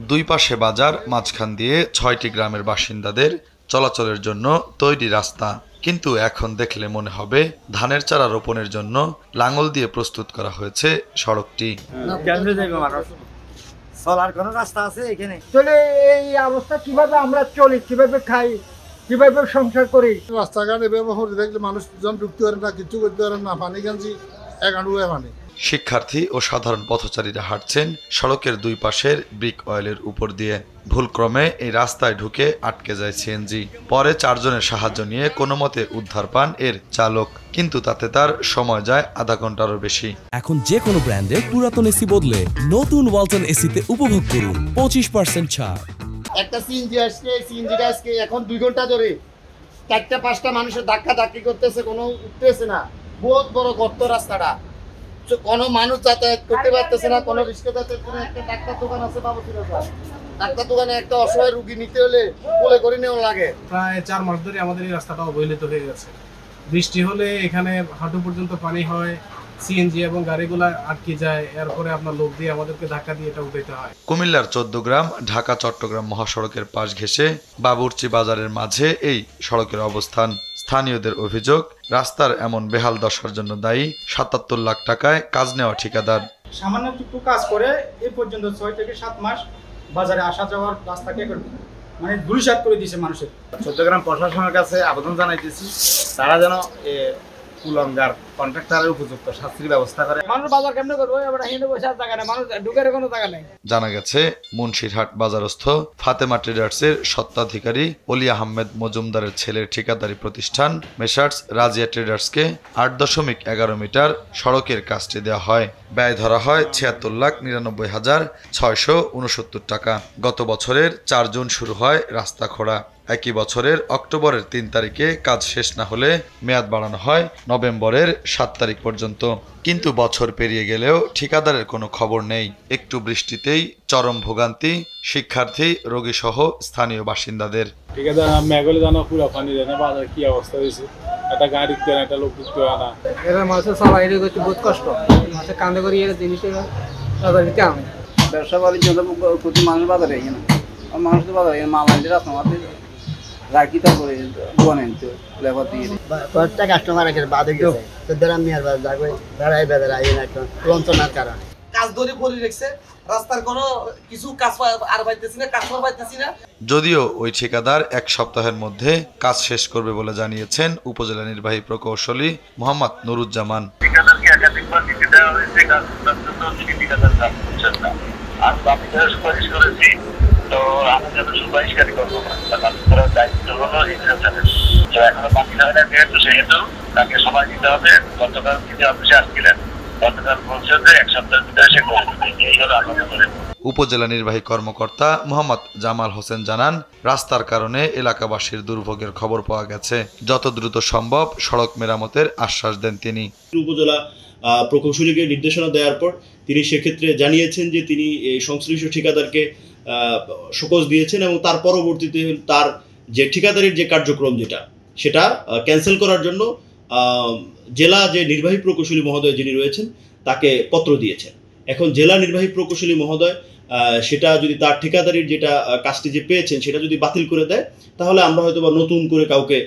দুই পাশে বাজার, মাঝখান দিয়ে ৬টি গ্রামের বাসিন্দাদের চলাচলের জন্য তৈরি রাস্তা। কিন্তু এখন দেখলে মনে হবে ধানের চারা রোপণের জন্য লাঙল দিয়ে প্রস্তুত করা হয়েছে সড়কটি। চলার কোনো রাস্তা আছে এখানে? চলে এই অবস্থা কিভাবে আমরা চলি, কিভাবে খাই, কিভাবে সংসার করি? রাস্তাঘাটে ব্যবহার দেখলে মানুষজন ঢুকতে পারে না, কিছু করতে পারে না, পানি গেঞ্জি এক আঁড়ুয়ে পানি। শিক্ষার্থী ও সাধারণ পথচারীরা হাঁটছেন সড়কের দুই পাশের ব্রিক অয়েলের উপর দিয়ে। ভুলক্রমে এই রাস্তায় ঢুকে আটকে যায় সিএনজি। পরে 4 জনের সাহায্য নিয়ে কোনো মতে উদ্ধার পান এর চালক, কিন্তু তাতে তার সময় যায় আধা ঘন্টারও বেশি। এখন যে কোনো ব্র্যান্ডের পুরাতন এসি বদলে নতুন ওয়ালটন এসিতে উপভোগ করুন 25% ছাড়। একটা সিএনজি আসছে, সিএনজিটা আজকে এখন 2 ঘন্টা ধরে 4-5টা মানুষের ধাক্কি করতেছে, কোনো উঠতেছে না। বহুত বড় গর্ত রাস্তাটা, কোনো মানুষ যাতায়াত করতে পারতেছে না, কোনো রিক্সা যাতায়াত করে। একটা ডাক্তার দোকান আছে বাবুসির, ডাক্তার দোকানে একটা অসহায় রুগী নিতে হলে কোলে করে নেওয়া লাগে। প্রায় 4 মাস ধরে আমাদের এই রাস্তাটা অবহেলিত হয়ে গেছে। বৃষ্টি হলে এখানে হাঁটু পর্যন্ত পানি হয়, সিএনজি এবং গাড়িগুলা আটকে যায়, এরপরে আপনার লোক দিয়ে আমাদেরকে ধাক্কা দিয়ে এটা উঠাইতে হয়। কুমিল্লার 14 গ্রাম ঢাকা চট্টগ্রাম মহাসড়কের পাশ ঘেঁষে বাবুরচি বাজারের মাঝে এই সড়কের অবস্থান। স্থানীয়দের অভিযোগ, রাস্তার এমন বেহাল দশার জন্য দায়ী 77 লাখ টাকায় কাজ নেওয়া ঠিকাদার। সামান্য একটু কাজ করে এই পর্যন্ত 6 থেকে 7 মাস বাজারে আসা যাওয়ার রাস্তাকে মানে ধুলিসাৎ করে দিয়েছে মানুষের। 14 গ্রাম প্রশাসনের কাছে আবেদন জানাইতেছি, তারা যেন কুলঙ্গার কন্ট্রাক্টরের উপযুক্ত শাস্তির ব্যবস্থা করে। মানুষ বাজার কেমনে করবে? আমরা হিন্দু বসে জায়গা নেই, মানুষ ঢুকের কোনো জায়গা নেই। জানা গেছে মুন্সিরহাট বাজারস্থ ফাতেমা ট্রেডার্সের স্বত্বাধিকারী অলি আহমেদ মজুমদারের ছেলের ঠিকাদারি প্রতিষ্ঠান মেসার্স রাজিয়া ট্রেডার্সকে 8.11 মিটার সড়কের কাজটি দেওয়া হয়। ব্যয় ধরা হয় 76,99,669 টাকা। গত বছরের 4 জুন শুরু হয় রাস্তা খোঁড়া। একই বছরের অক্টোবরের 3 তারিখে কাজ শেষ না হলে মেয়াদ বাড়ানো হয় নভেম্বরের 7 তারিখ পর্যন্ত। কিন্তু বছর পেরিয়ে গেলেও ঠিকাদারের কোনো খবর নেই। একটু বৃষ্টিতেই চরম ভোগান্তি শিক্ষার্থী, রোগী সহ স্থানীয় বাসিন্দাদের। ঠিকাদার মেঘলে জানা পুরো পানি দেয় না, বাজার কি অবস্থা হয়েছে, একটা গাড়ি দিতে না, একটা লোক দিতে না। এরা মানুষের সবাই করতে বহুত কষ্ট, মানুষের কান্দে করি এর জিনিসটা বাজার দিতে আমি ব্যবসা বাণিজ্য প্রতি মানুষ বাজারে এখানে মানুষ তো বাজারে মাল আনতে রাস্তা মারতে রাখি, তারপরে বনেন তো লেবার দিয়ে কয়েকটা কাস্টমার আছে বাদে গেছে তো দেরা মিয়ার বাজার যাবে দাঁড়াই বেদার আই না একটা লঞ্চনার কারণে কাজ ধরে পড়ে রেখেছে। রাস্তার কোনো কিছু কাজ আর পাইতেছি না, কাজ পাইতেছি না। যদিও ওই ঠিকাদার 1 সপ্তাহের মধ্যে কাজ শেষ করবে বলে জানিয়েছেন উপজেলা নির্বাহী প্রকৌশলী মোহাম্মদ নুরুজ্জামান। ঠিকাদারকে একাধিকবার নিতে দেওয়া হয়েছে, কাজ করার জন্য তিনি ঠিকাদার কাজ করছেন না। আর আমি যারা সুপারিশ করেছি, তো আমি যাতে সুপারিশকারী করবো না, কাজ করার দায়িত্ব হলো এক্সিকিউটিভের। তো এখনো বাকি হয় না, যেহেতু সেহেতু তাকে সময় দিতে হবে। গতকাল তিনি অফিসে আসছিলেন, গতকাল বলছে যে 1 সপ্তাহের ভিতরে সে করে দেবে। এই হলো আমাদের উপজেলা নির্বাহী কর্মকর্তা মোহাম্মদ জামাল হোসেন জানান, রাস্তার কারণে এলাকাবাসীর দুর্ভোগের খবর পাওয়া গেছে। যত দ্রুত সম্ভব সড়ক মেরামতের আশ্বাস দেন তিনি। উপজেলা প্রকৌশলীকে নির্দেশনা দেওয়ার পর তিনি সেক্ষেত্রে জানিয়েছেন যে তিনি সংশ্লিষ্ট ঠিকাদারকে শোকজ দিয়েছেন এবং তার পরবর্তীতে তার যে ঠিকাদারির যে কার্যক্রম সেটা ক্যান্সেল করার জন্য জেলা যে নির্বাহী প্রকৌশলী মহোদয় যিনি রয়েছেন তাকে পত্র দিয়েছেন। এখন জেলা নির্বাহী প্রকৌশলী মহোদয় সেটা যদি তার ঠিকাদারির যেটা কাজটি যে পেয়েছেন সেটা যদি বাতিল করে দেয়, তাহলে আমরা হয়তো বা নতুন করে কাউকে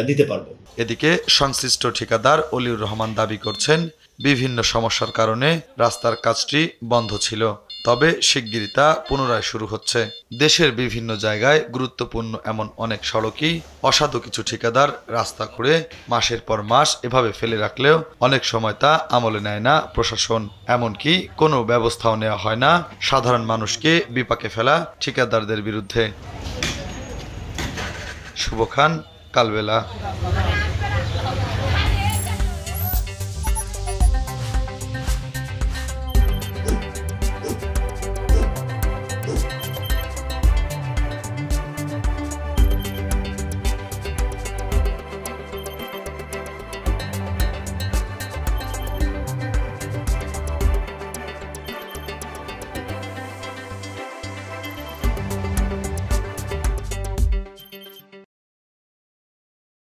দিতে পারবো। এদিকে সংশ্লিষ্ট ঠিকাদার অলিউর রহমান দাবি করছেন, বিভিন্ন সমস্যার কারণে রাস্তার কাজটি বন্ধ ছিল, তবে শিগগিরই তা পুনরায় শুরু হচ্ছে। দেশের বিভিন্ন জায়গায় গুরুত্বপূর্ণ এমন অনেক সড়কই অসাধু কিছু ঠিকাদার রাস্তা করে মাসের পর মাস এভাবে ফেলে রাখলেও অনেক সময় তা আমলে নেয় না প্রশাসন। এমনকি কোনো ব্যবস্থাও নেওয়া হয় না সাধারণ মানুষকে বিপাকে ফেলা ঠিকাদারদের বিরুদ্ধে। শুভ খান, কালবেলা।